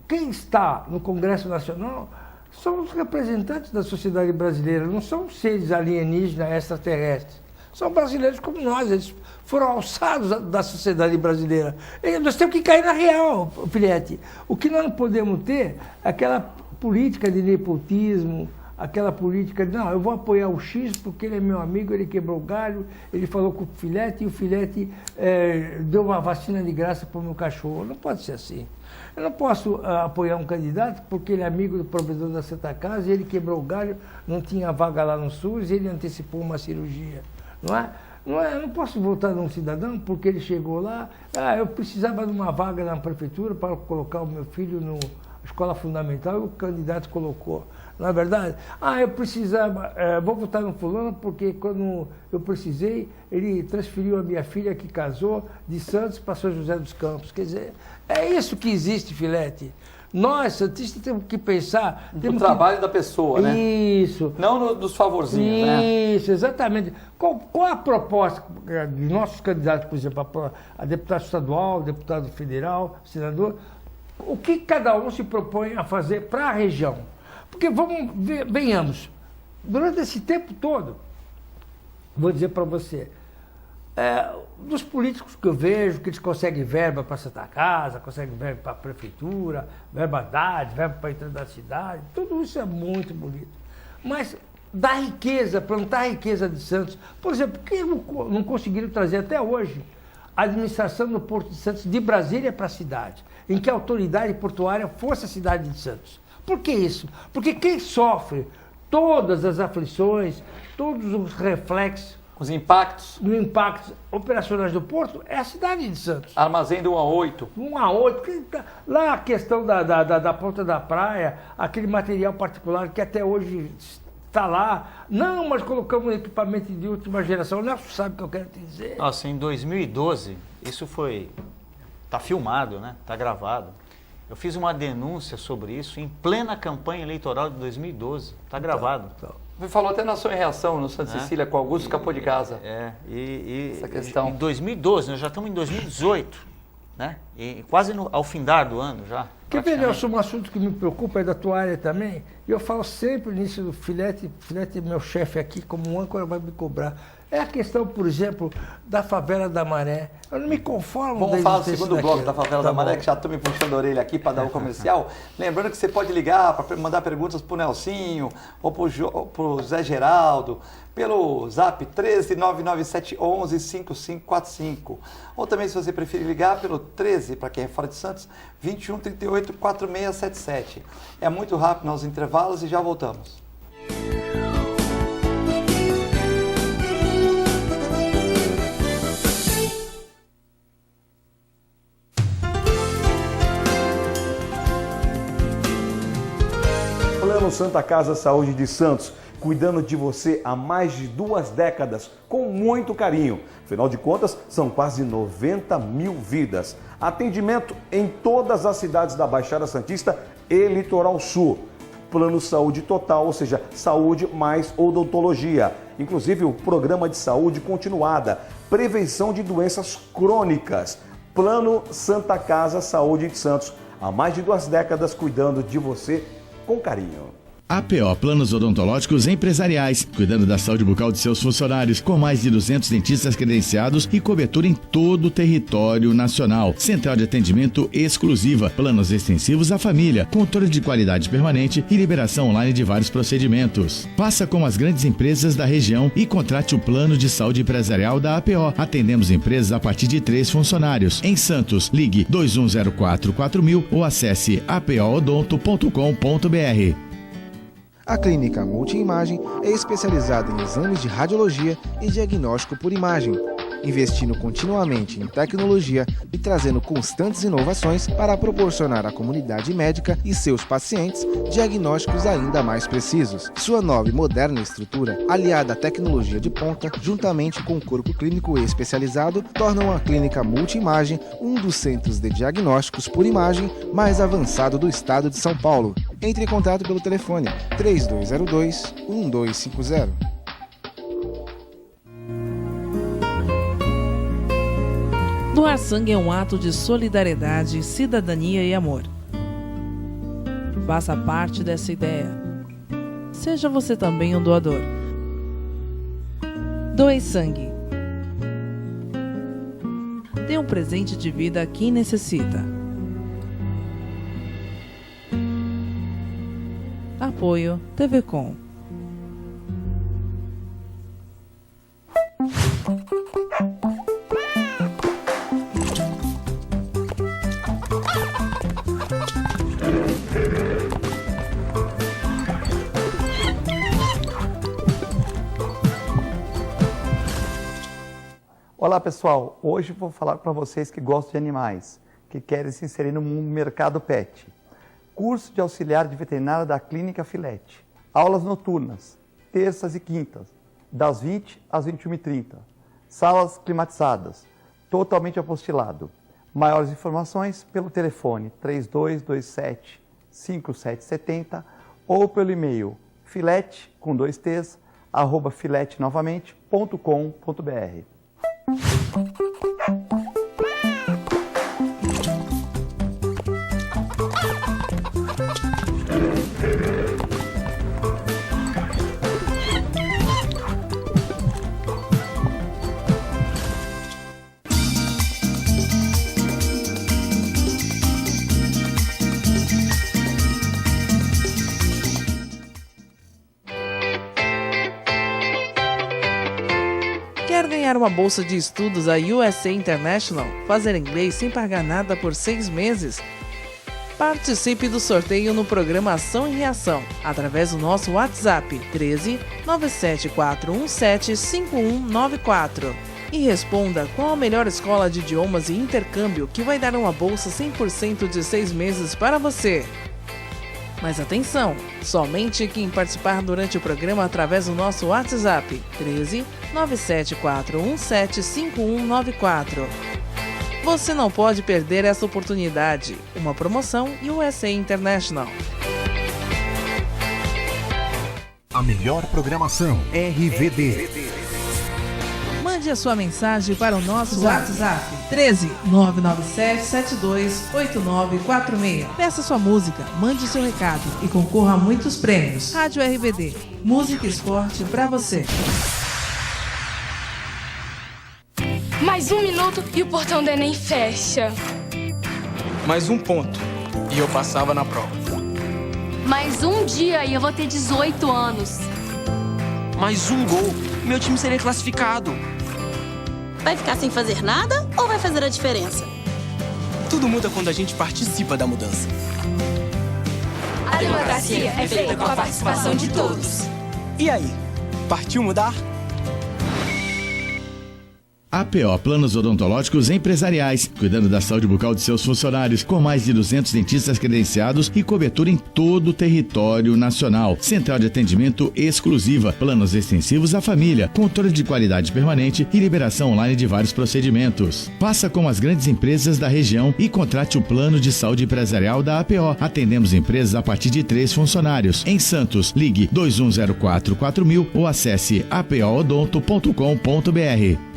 quem está no Congresso Nacional são os representantes da sociedade brasileira, não são seres alienígenas extraterrestres. São brasileiros como nós, eles foram alçados da sociedade brasileira. E nós temos que cair na real, Filete. O que nós não podemos ter é aquela política de nepotismo, aquela política de, não, eu vou apoiar o X porque ele é meu amigo, ele quebrou o galho, ele falou com o Filete e o Filete deu uma vacina de graça para o meu cachorro. Não pode ser assim. Eu não posso apoiar um candidato porque ele é amigo do provedor da Santa Casa e ele quebrou o galho, não tinha vaga lá no SUS e ele antecipou uma cirurgia. Não é? Eu não posso votar num cidadão porque ele chegou lá, eu precisava de uma vaga na prefeitura para colocar o meu filho na escola fundamental e o candidato colocou. Não é verdade? Eu precisava, vou votar no fulano porque quando eu precisei, ele transferiu a minha filha que casou de Santos para São José dos Campos. Quer dizer, é isso que existe, Filete. Nós, santistas, temos que pensar... No trabalho da pessoa, né? Isso. Não dos favorzinhos, né? Isso, exatamente. Qual a proposta de nossos candidatos, por exemplo, a deputado estadual, deputado federal, senador, o que cada um se propõe a fazer para a região? Porque venhamos, durante esse tempo todo, vou dizer para você, dos políticos que eu vejo, que eles conseguem verba para Santa Casa, conseguem verba para a prefeitura, verba Haddad, verba para entrar da cidade, tudo isso é muito bonito. Mas da riqueza, plantar a riqueza de Santos, por exemplo, que não conseguiram trazer até hoje a administração do Porto de Santos de Brasília para a cidade, em que a autoridade portuária fosse a cidade de Santos. Por que isso? Porque quem sofre todas as aflições, todos os reflexos, Os impactos, no impacto operacionais do Porto, é a cidade de Santos. armazém do 1 a 8. 1 a 8, lá a questão da ponta da praia, aquele material particular que até hoje está lá. Não, mas colocamos um equipamento de última geração. O Nelson sabe o que eu quero te dizer. Nossa, em 2012, isso tá filmado, né? Tá gravado. Eu fiz uma denúncia sobre isso em plena campanha eleitoral de 2012. Tá gravado. Você falou até na sua reação no Santa Cecília com Augusto Capô de Casa. Essa questão. Em 2012, nós já estamos em 2018, né? E quase ao findar do ano já. Quer ver, Nelson, um assunto que me preocupa é da tua área também. E eu falo sempre nisso do Filete. Filete é meu chefe aqui, como um âncora vai me cobrar. É a questão, por exemplo, da favela da Maré. Eu não me conformo. Vamos falar do segundo bloco da favela da Maré, que já estou me puxando a orelha aqui para dar o comercial. Lembrando que você pode ligar para mandar perguntas para o Nelsinho ou para o Zé Geraldo, pelo zap 13997115545. Ou também, se você preferir ligar, pelo 13, para quem é fora de Santos, 2138-4677. É muito rápido nos intervalos e já voltamos. Plano Santa Casa Saúde de Santos, cuidando de você há mais de 2 décadas, com muito carinho. Afinal de contas, são quase 90 mil vidas. Atendimento em todas as cidades da Baixada Santista e Litoral Sul. Plano Saúde Total, ou seja, saúde mais odontologia. Inclusive o programa de saúde continuada, prevenção de doenças crônicas. Plano Santa Casa Saúde de Santos, há mais de 2 décadas cuidando de você com carinho. APO Planos Odontológicos Empresariais, cuidando da saúde bucal de seus funcionários, com mais de 200 dentistas credenciados e cobertura em todo o território nacional. Central de atendimento exclusiva, planos extensivos à família, controle de qualidade permanente e liberação online de vários procedimentos. Faça como as grandes empresas da região e contrate o plano de saúde empresarial da APO. Atendemos empresas a partir de 3 funcionários. Em Santos, ligue 2104-4000 ou acesse apoodonto.com.br. A Clínica Multiimagem é especializada em exames de radiologia e diagnóstico por imagem, investindo continuamente em tecnologia e trazendo constantes inovações para proporcionar à comunidade médica e seus pacientes diagnósticos ainda mais precisos. Sua nova e moderna estrutura, aliada à tecnologia de ponta, juntamente com o corpo clínico especializado, tornam a Clínica Multiimagem um dos centros de diagnósticos por imagem mais avançado do estado de São Paulo. Entre em contato pelo telefone 3202-1250. Doar sangue é um ato de solidariedade, cidadania e amor. Faça parte dessa ideia. Seja você também um doador. Doe sangue. Dê um presente de vida a quem necessita. Apoio TV Com. Olá pessoal, hoje vou falar para vocês que gostam de animais, que querem se inserir no mercado pet. Curso de auxiliar de veterinária da Clínica Filete. Aulas noturnas, terças e quintas, das 20 às 21h30. Salas climatizadas, totalmente apostilado. Maiores informações pelo telefone 3227-5770 ou pelo e-mail filete, com 2 T's, @filetenovamente.com.br. Quer ganhar uma bolsa de estudos da USA International? Fazer inglês sem pagar nada por 6 meses? Participe do sorteio no programa Ação e Reação, através do nosso WhatsApp 13 97417 5194. E responda qual a melhor escola de idiomas e intercâmbio que vai dar uma bolsa 100% de 6 meses para você. Mas atenção, somente quem participar durante o programa através do nosso WhatsApp 13 97417 5194. Você não pode perder essa oportunidade. Uma promoção USA International. A melhor programação RVD. Mande a sua mensagem para o nosso WhatsApp 13 997 72 8946. Peça sua música, mande seu recado e concorra a muitos prêmios. Rádio RBD, música e esporte para você. Mais 1 minuto e o portão do Enem fecha. Mais 1 ponto e eu passava na prova. Mais um dia e eu vou ter 18 anos. Mais 1 gol, meu time seria classificado. Vai ficar sem fazer nada ou vai fazer a diferença? Tudo muda quando a gente participa da mudança. A democracia é feita com a participação de todos. E aí, partiu mudar? APO Planos Odontológicos Empresariais, cuidando da saúde bucal de seus funcionários, com mais de 200 dentistas credenciados e cobertura em todo o território nacional. Central de atendimento exclusiva, planos extensivos à família, controle de qualidade permanente e liberação online de vários procedimentos. Faça como as grandes empresas da região e contrate o plano de saúde empresarial da APO. Atendemos empresas a partir de 3 funcionários. Em Santos, ligue 2104 4000 ou acesse apoodonto.com.br.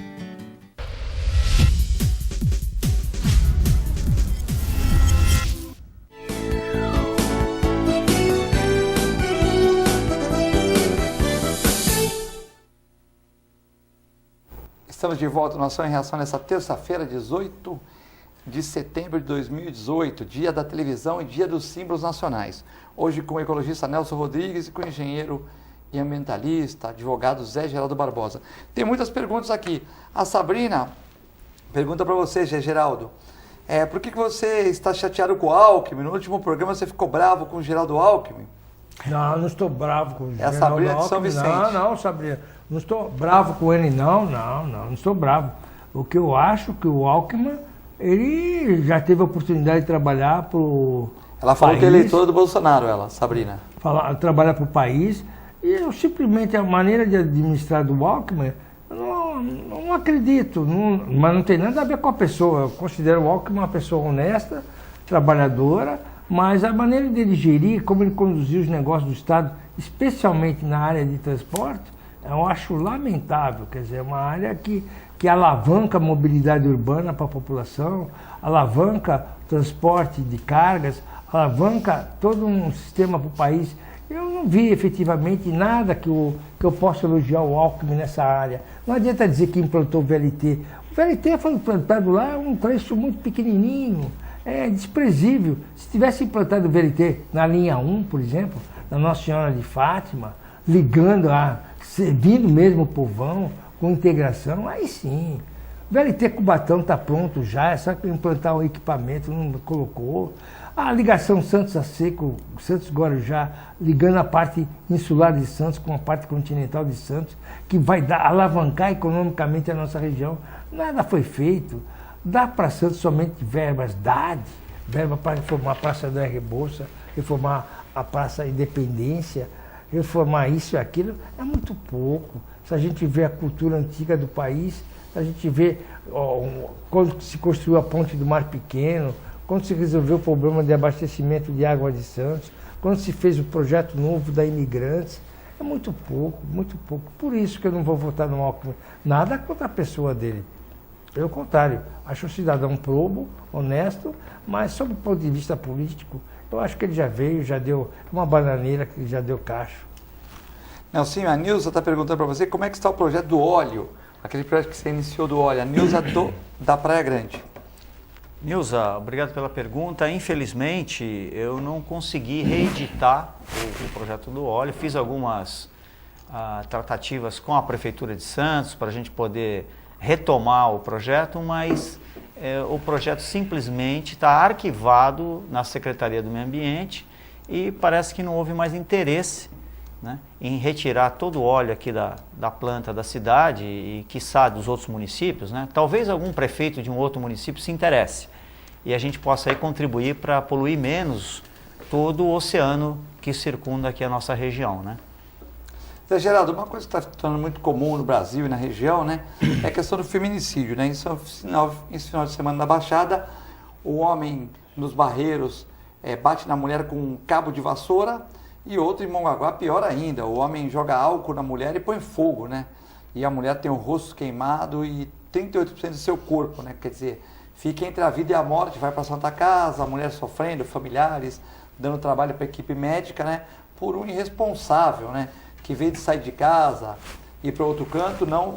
Estamos de volta no Ação e Reação nessa terça-feira, 18 de setembro de 2018, dia da televisão e dia dos símbolos nacionais. Hoje com o ecologista Nelson Rodrigues e com o engenheiro e ambientalista, advogado Zé Geraldo Barbosa. Tem muitas perguntas aqui. A Sabrina pergunta para você, Zé Geraldo, por que você está chateado com o Alckmin? No último programa você ficou bravo com o Geraldo Alckmin? Não, não estou bravo com o Geraldo Alckmin. É a Sabrina de São Alckmin. Vicente. Não, Sabrina. Não estou bravo com ele, não estou bravo. O que eu acho que o Alckmin, ele já teve a oportunidade de trabalhar para o Ela falou país, que é eleitora do Bolsonaro, Sabrina. Trabalhar para o país, e eu simplesmente, a maneira de administrar do Alckmin, não acredito, mas não tem nada a ver com a pessoa. Eu considero o Alckmin uma pessoa honesta, trabalhadora, mas a maneira dele gerir, como ele conduziu os negócios do Estado, especialmente na área de transporte, eu acho lamentável. Quer dizer, é uma área que alavanca a mobilidade urbana para a população, alavanca o transporte de cargas, alavanca todo um sistema para o país. Eu não vi efetivamente nada que eu possa elogiar o Alckmin nessa área. Não adianta dizer que implantou o VLT. O VLT foi implantado lá, um trecho muito pequenininho, é desprezível. Se tivesse implantado o VLT na linha 1, por exemplo, na Nossa Senhora de Fátima, servindo mesmo o povão, com integração, aí sim. O VLT Cubatão está pronto já, é só implantar o equipamento, não colocou. A ligação Santos a Seco, Santos-Guarujá, ligando a parte insular de Santos com a parte continental de Santos, que vai alavancar economicamente a nossa região. Nada foi feito. Dá para Santos somente verbas, verba para reformar a Praça da Rebouça, reformar a Praça Independência, reformar isso e aquilo, é muito pouco. Se a gente vê a cultura antiga do país, se a gente vê quando se construiu a ponte do Mar Pequeno, quando se resolveu o problema de abastecimento de água de Santos, quando se fez o projeto novo da Imigrantes, é muito pouco, muito pouco. Por isso que eu não vou votar no Alckmin. Nada contra a pessoa dele. Pelo contrário, acho um cidadão probo, honesto, mas sob o ponto de vista político, eu acho que ele já veio, já deu uma bananeira que já deu cacho. Nelson, a Nilza está perguntando para você como é que está o projeto do óleo, aquele projeto que você iniciou do óleo, a Nilza da Praia Grande. Nilza, obrigado pela pergunta. Infelizmente, eu não consegui reeditar o projeto do óleo. Fiz algumas tratativas com a Prefeitura de Santos para a gente poder retomar o projeto, mas o projeto simplesmente está arquivado na Secretaria do Meio Ambiente e parece que não houve mais interesse, né, em retirar todo o óleo aqui da planta da cidade e, quiçá, dos outros municípios, né? Talvez algum prefeito de um outro município se interesse e a gente possa aí contribuir para poluir menos todo o oceano que circunda aqui a nossa região, né? Zé Geraldo, uma coisa que está se tornando muito comum no Brasil e na região, né, é a questão do feminicídio, né? Esse final de semana na Baixada, o homem nos barreiros bate na mulher com um cabo de vassoura e outro em Mongaguá, pior ainda, o homem joga álcool na mulher e põe fogo, né? E a mulher tem o rosto queimado e 38% do seu corpo, né? Quer dizer, fica entre a vida e a morte, vai para a Santa Casa, a mulher sofrendo, familiares, dando trabalho para a equipe médica, né? Por um irresponsável, né? Que veio de sair de casa, ir para outro canto, não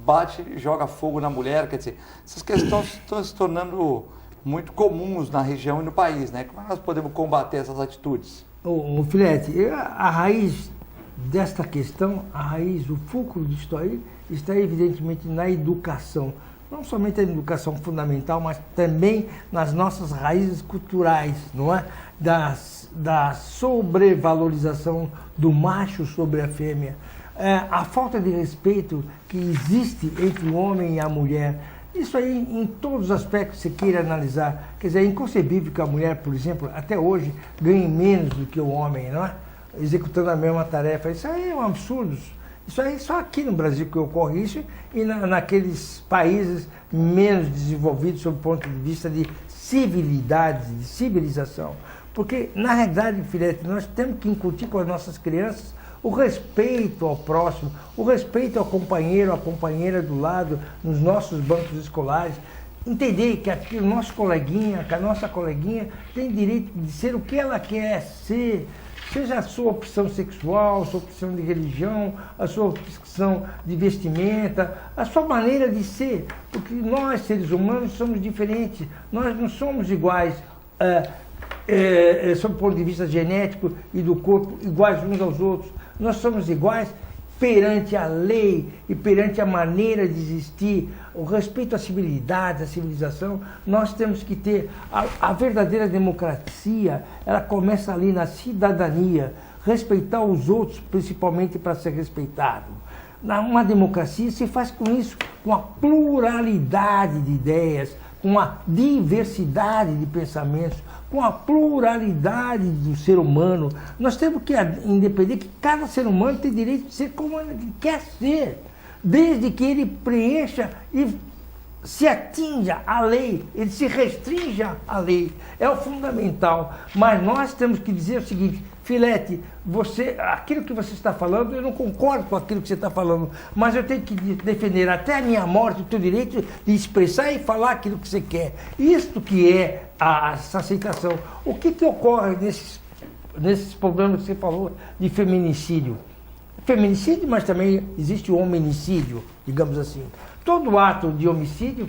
bate, joga fogo na mulher, quer dizer, essas questões estão se tornando muito comuns na região e no país, né? Como nós podemos combater essas atitudes? O Filete, a raiz desta questão, o fulcro disso aí, está evidentemente na educação. Não somente a educação fundamental, mas também nas nossas raízes culturais, não é? Da sobrevalorização do macho sobre a fêmea. A falta de respeito que existe entre o homem e a mulher. Isso aí, em todos os aspectos que você queira analisar. Quer dizer, é inconcebível que a mulher, por exemplo, até hoje, ganhe menos do que o homem, não é? Executando a mesma tarefa. Isso aí é um absurdo. Isso aí só aqui no Brasil que ocorre isso e naqueles países menos desenvolvidos sob o ponto de vista de civilidade, de civilização. Porque, na realidade, Filete, nós temos que incutir com as nossas crianças o respeito ao próximo, o respeito ao companheiro, à companheira do lado, nos nossos bancos escolares. Entender que o nosso coleguinha, que a nossa coleguinha tem direito de ser o que ela quer ser, seja a sua opção sexual, a sua opção de religião, a sua opção de vestimenta, a sua maneira de ser. Porque nós, seres humanos, somos diferentes, nós não somos iguais. Sob o ponto de vista genético e do corpo, iguais uns aos outros. Nós somos iguais perante a lei e perante a maneira de existir, o respeito à civilidade, à civilização. Nós temos que ter a verdadeira democracia, ela começa ali na cidadania, respeitar os outros, principalmente para ser respeitado. Uma democracia se faz com isso, com a pluralidade de ideias, com a diversidade de pensamentos, com a pluralidade do ser humano. Nós temos que entender que cada ser humano tem direito de ser como ele quer ser, desde que ele preencha e se atinja à lei, ele se restrinja à lei. É o fundamental. Mas nós temos que dizer o seguinte: Filete, aquilo que você está falando, eu não concordo com aquilo que você está falando, mas eu tenho que defender até a minha morte o teu direito de expressar e falar aquilo que você quer. Isto que é essa aceitação. O que ocorre nesses problemas que você falou de feminicídio? Feminicídio, mas também existe o hominicídio, digamos assim. Todo ato de homicídio,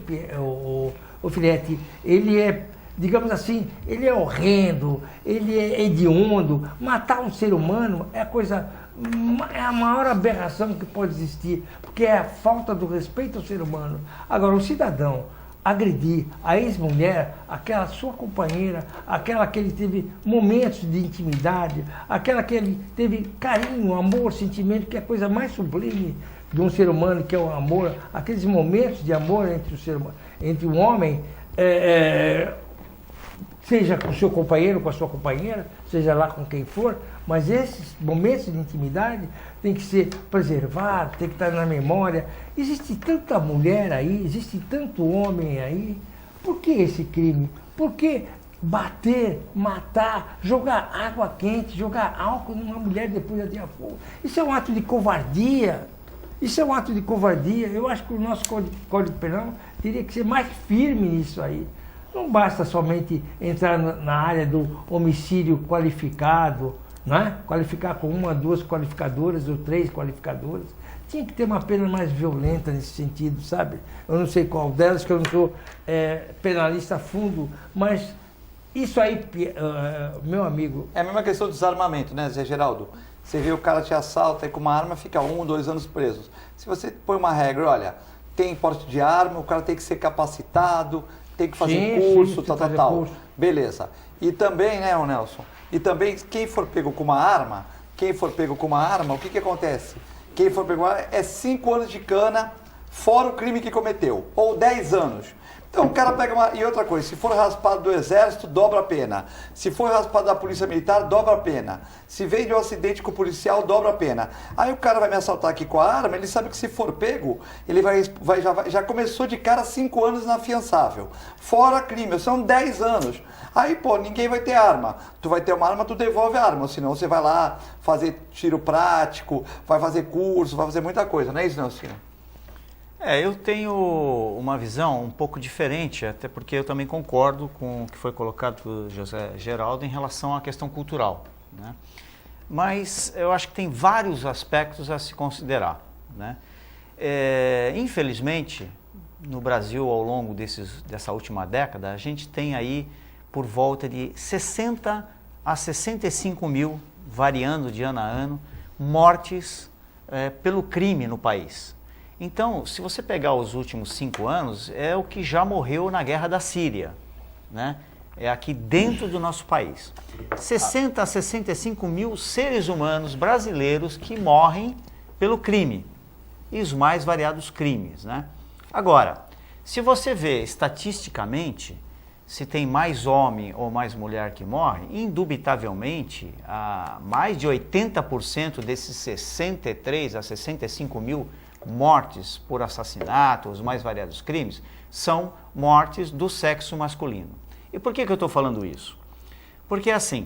o Filete, ele é, digamos assim, ele é horrendo, ele é hediondo. Matar um ser humano é a maior aberração que pode existir, porque é a falta do respeito ao ser humano. Agora, o cidadão agredir a ex-mulher, aquela sua companheira, aquela que ele teve momentos de intimidade, aquela que ele teve carinho, amor, sentimento, que é a coisa mais sublime de um ser humano, que é o amor, aqueles momentos de amor entre um homem, seja com o seu companheiro, com a sua companheira, seja lá com quem for, mas esses momentos de intimidade têm que ser preservados, tem que estar na memória. Existe tanta mulher aí, existe tanto homem aí. Por que esse crime? Por que bater, matar, jogar água quente, jogar álcool numa mulher depois de fogo? Isso é um ato de covardia. Isso é um ato de covardia. Eu acho que o nosso Código Penal teria que ser mais firme nisso aí. Não basta somente entrar na área do homicídio qualificado, não é? Qualificar com 1, 2 qualificadoras ou 3 qualificadoras. Tinha que ter uma pena mais violenta nesse sentido, sabe? Eu não sei qual delas, que eu não sou penalista a fundo, mas isso aí, meu amigo... É a mesma questão do desarmamento, né, Zé Geraldo? Você vê o cara te assalta e com uma arma fica 1, 2 anos presos. Se você põe uma regra, olha, tem porte de arma, o cara tem que ser capacitado, tem que fazer Sim, curso, sim, tal. curso. Beleza. E também, né, Nelson? E também, quem for pego com uma arma, o que acontece? Quem for pego com uma arma é 5 anos de cana, fora o crime que cometeu, ou 10 anos. Então o cara pega uma... E outra coisa, se for raspado do exército, dobra a pena. Se for raspado da polícia militar, dobra a pena. Se vem de um acidente com o policial, dobra a pena. Aí o cara vai me assaltar aqui com a arma, ele sabe que se for pego, ele já começou de cara 5 anos inafiançável. Fora crime, são 10 anos. Aí, pô, ninguém vai ter arma. Tu vai ter uma arma, tu devolve a arma. Senão você vai lá fazer tiro prático, vai fazer curso, vai fazer muita coisa. Não é isso, Nelson? Eu tenho uma visão um pouco diferente, até porque eu também concordo com o que foi colocado por José Geraldo em relação à questão cultural, né? Mas eu acho que tem vários aspectos a se considerar, né? Infelizmente, no Brasil, ao longo dessa última década, a gente tem aí por volta de 60 a 65 mil, variando de ano a ano, mortes pelo crime no país. Então, se você pegar os últimos 5 anos, é o que já morreu na guerra da Síria, né? É aqui dentro do nosso país. 60 a 65 mil seres humanos brasileiros que morrem pelo crime. E os mais variados crimes, né? Agora, se você vê estatisticamente, se tem mais homem ou mais mulher que morre, indubitavelmente, mais de 80% desses 63 a 65 mil mortes por assassinato, os mais variados crimes, são mortes do sexo masculino. E por que eu estou falando isso? Porque assim,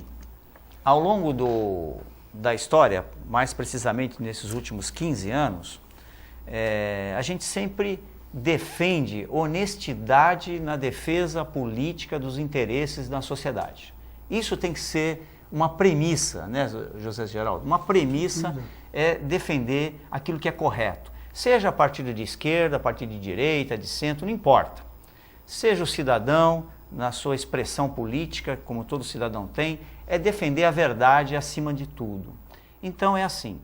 ao longo da história, mais precisamente nesses últimos 15 anos, a gente sempre defende honestidade na defesa política dos interesses da sociedade. Isso tem que ser uma premissa, né, José Geraldo? Uma premissa é defender aquilo que é correto. Seja partido de esquerda, partido de direita, de centro, não importa. Seja o cidadão, na sua expressão política, como todo cidadão tem, é defender a verdade acima de tudo. Então é assim,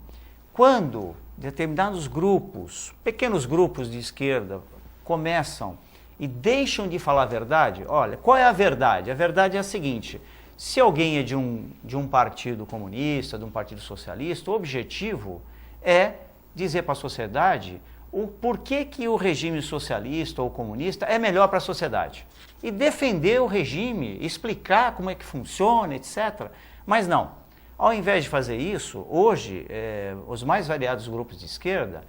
quando determinados grupos, pequenos grupos de esquerda, começam e deixam de falar a verdade, olha, qual é a verdade? A verdade é a seguinte, se alguém é de um partido comunista, de um partido socialista, o objetivo é dizer para a sociedade o porquê que o regime socialista ou comunista é melhor para a sociedade. E defender o regime, explicar como é que funciona, etc. Mas não. Ao invés de fazer isso, hoje, os mais variados grupos de esquerda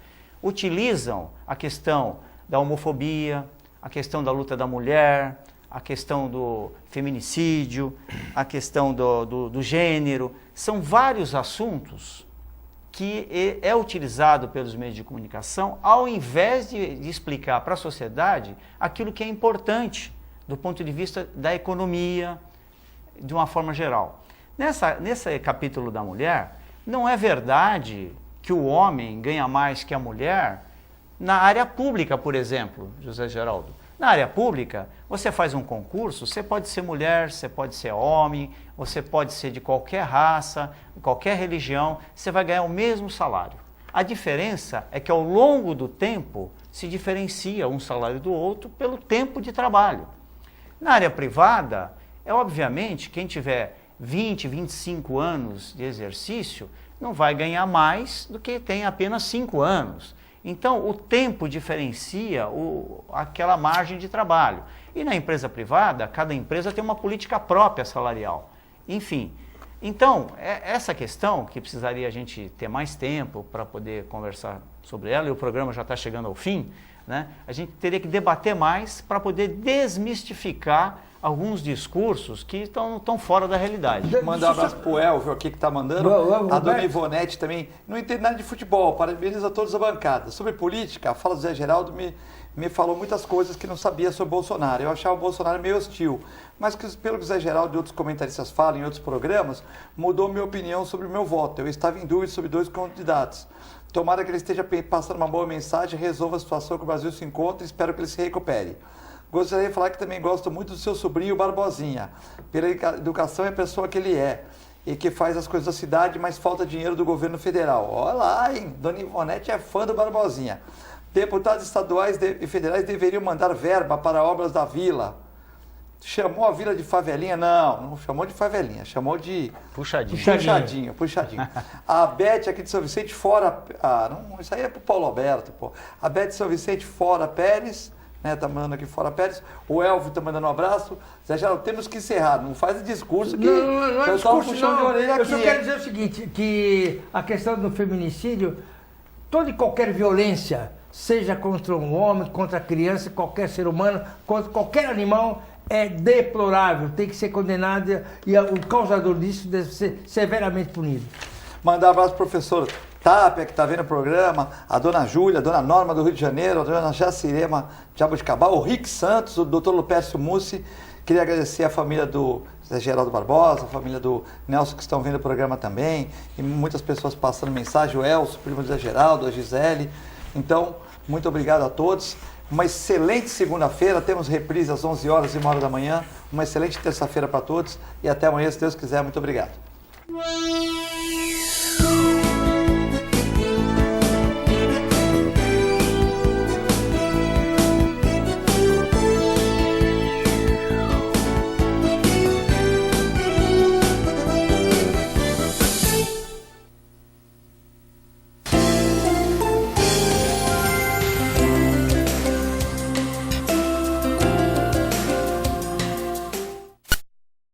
utilizam a questão da homofobia, a questão da luta da mulher, a questão do feminicídio, a questão do gênero. São vários assuntos que é utilizado pelos meios de comunicação ao invés de explicar para a sociedade aquilo que é importante do ponto de vista da economia, de uma forma geral. Nesse capítulo da mulher, não é verdade que o homem ganha mais que a mulher na área pública, por exemplo, José Geraldo. Na área pública, você faz um concurso, você pode ser mulher, você pode ser homem, você pode ser de qualquer raça, qualquer religião, você vai ganhar o mesmo salário. A diferença é que ao longo do tempo se diferencia um salário do outro pelo tempo de trabalho. Na área privada, obviamente, quem tiver 20, 25 anos de exercício não vai ganhar mais do que tem apenas 5 anos. Então, o tempo diferencia aquela margem de trabalho. E na empresa privada, cada empresa tem uma política própria salarial. Enfim, então, essa questão, que precisaria a gente ter mais tempo para poder conversar sobre ela, e o programa já está chegando ao fim, né? A gente teria que debater mais para poder desmistificar alguns discursos que estão fora da realidade. Mandar um abraço pro Elvio aqui que está mandando. A dona Ivonete também. Não entende nada de futebol. Parabéns a todos a bancada. Sobre política, a fala do Zé Geraldo me falou muitas coisas que não sabia sobre o Bolsonaro. Eu achava o Bolsonaro meio hostil. Mas pelo que o Zé Geraldo e outros comentaristas falam em outros programas, mudou minha opinião sobre o meu voto. Eu estava em dúvida sobre 2 candidatos. Tomara que ele esteja passando uma boa mensagem, resolva a situação que o Brasil se encontra e espero que ele se recupere. Gostaria de falar que também gosto muito do seu sobrinho Barbosinha, pela educação e a pessoa que ele é, e que faz as coisas da cidade, mas falta dinheiro do governo federal. Olha lá, hein? Dona Ivonete é fã do Barbosinha. Deputados estaduais e federais deveriam mandar verba para obras da vila. Chamou a vila de favelinha? Não chamou de favelinha, chamou de... Puxadinho. Puxadinho. A Beth aqui de São Vicente fora... não, isso aí é pro Paulo Alberto, pô. A Beth de São Vicente fora Pérez, né, tá mandando aqui fora Pérez. O Elvio tá mandando um abraço. Zé Geraldo, temos que encerrar. Não faz discurso que... Não é discurso, puxão de orelha aqui. Eu só quero dizer o seguinte, que a questão do feminicídio, toda e qualquer violência, seja contra um homem, contra a criança, qualquer ser humano, contra qualquer animal, é deplorável, tem que ser condenado e o causador disso deve ser severamente punido. Mandar um abraço pro professor Tapia, que está vendo o programa, a dona Júlia, a dona Norma do Rio de Janeiro, a dona Jacirema de Jabuticabal, o Rick Santos, o doutor Lupércio Mussi. Queria agradecer a família do Zé Geraldo Barbosa, a família do Nelson, que estão vendo o programa também, e muitas pessoas passando mensagem, o Elcio, primo do Zé Geraldo, a Gisele. Então, muito obrigado a todos. Uma excelente segunda-feira, temos reprise às 11 horas e 1h da manhã. Uma excelente terça-feira para todos e até amanhã, se Deus quiser. Muito obrigado.